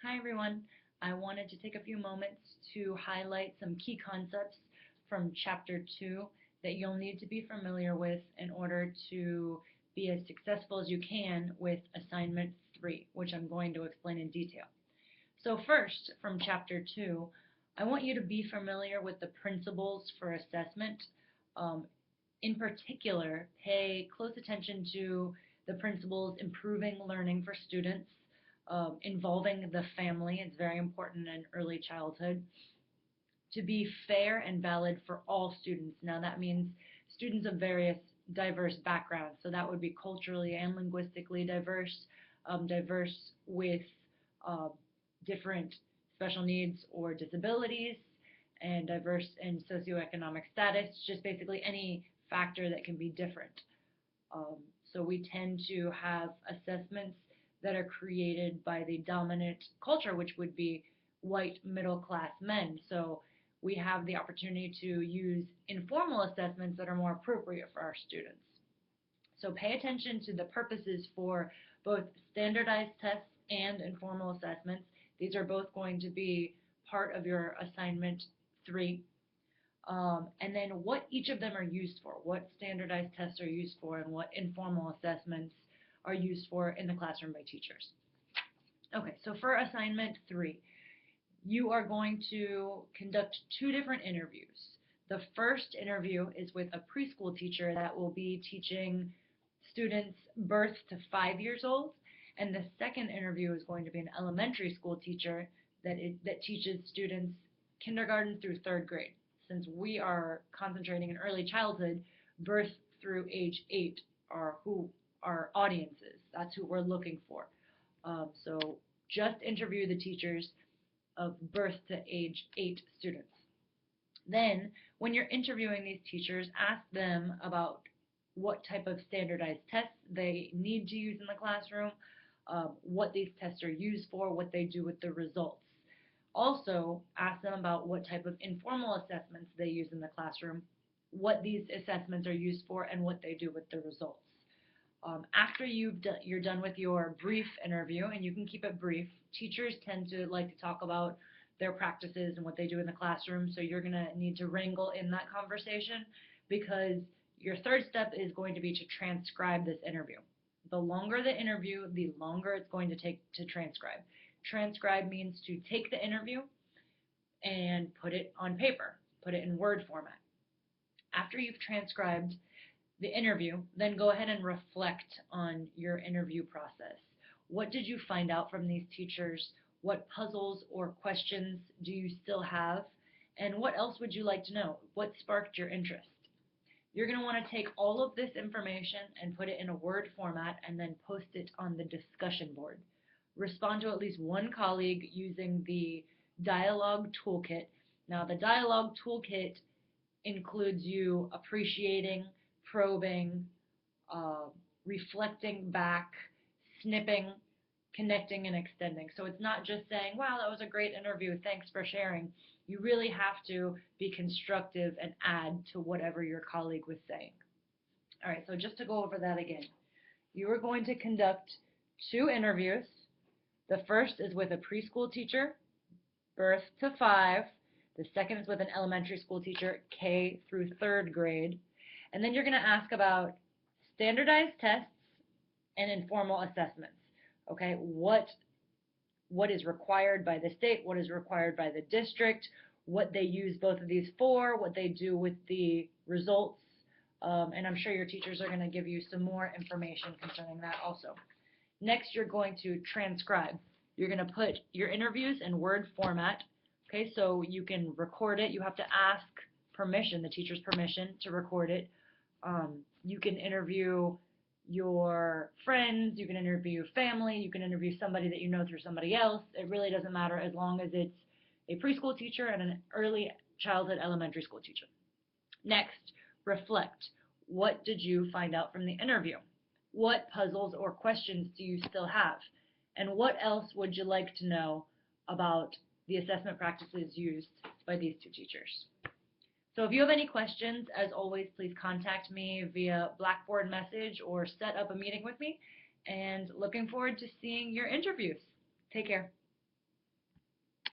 Hi everyone. I wanted to take a few moments to highlight some key concepts from Chapter 2 that you'll need to be familiar with in order to be as successful as you can with Assignment 3, which I'm going to explain in detail. So first, from Chapter 2, I want you to be familiar with the principles for assessment. Um, in particular, pay close attention to the principles improving learning for students, involving the family. It's very important in early childhood. To be fair and valid for all students. Now that means students of various diverse backgrounds. So that would be culturally and linguistically diverse, diverse with uh, different special needs or disabilities, and diverse in socioeconomic status, just basically any factor that can be different. Um, so we tend to have assessments that are created by the dominant culture, which would be white middle class men. So we have the opportunity to use informal assessments that are more appropriate for our students. So pay attention to the purposes for both standardized tests and informal assessments. These are both going to be part of your assignment 3. And then what each of them are used for, what standardized tests are used for, and what informal assessments are used for in the classroom by teachers. Okay, so for assignment 3, you are going to conduct 2 different interviews. The first interview is with a preschool teacher that will be teaching students birth to 5 years old, and the second interview is going to be an elementary school teacher that teaches students kindergarten through 3rd grade. Since we are concentrating in early childhood, birth through age 8 are who our audience is. That's who we're looking for. So just interview the teachers of birth to age 8 students. Then, when you're interviewing these teachers, ask them about what type of standardized tests they need to use in the classroom, what these tests are used for, what they do with the results. Also, ask them about what type of informal assessments they use in the classroom, what these assessments are used for, and what they do with the results. After you're done with your brief interview, and you can keep it brief, teachers tend to like to talk about their practices and what they do in the classroom, so you're going to need to wrangle in that conversation because your third step is going to be to transcribe this interview. The longer the interview, the longer it's going to take to transcribe. Transcribe means to take the interview and put it on paper, put it in Word format. After you've transcribed the interview, then go ahead and reflect on your interview process. What did you find out from these teachers? What puzzles or questions do you still have? And what else would you like to know? What sparked your interest? You're going to want to take all of this information and put it in a Word format and then post it on the discussion board. Respond to at least one colleague using the Dialogue Toolkit. Now, the Dialogue Toolkit includes you appreciating, probing, uh, reflecting back, snipping, connecting, and extending. So it's not just saying, wow, that was a great interview, thanks for sharing. You really have to be constructive and add to whatever your colleague was saying. All right, so just to go over that again, you are going to conduct 2 interviews. The first is with a preschool teacher, birth to 5. The second is with an elementary school teacher, K through 3rd grade. And then you're going to ask about standardized tests and informal assessments. Okay, what is required by the state, what is required by the district, what they use both of these for, what they do with the results, and I'm sure your teachers are going to give you some more information concerning that also. Next, you're going to transcribe. You're going to put your interviews in Word format. Okay, so you can record it. You have to ask permission, the teacher's permission to record it. You can interview your friends, you can interview family, you can interview somebody that you know through somebody else. It really doesn't matter as long as it's a preschool teacher and an early childhood elementary school teacher. Next, reflect. What did you find out from the interview? What puzzles or questions do you still have? And what else would you like to know about the assessment practices used by these 2 teachers? So if you have any questions, as always, please contact me via Blackboard message or set up a meeting with me. And looking forward to seeing your interviews. Take care.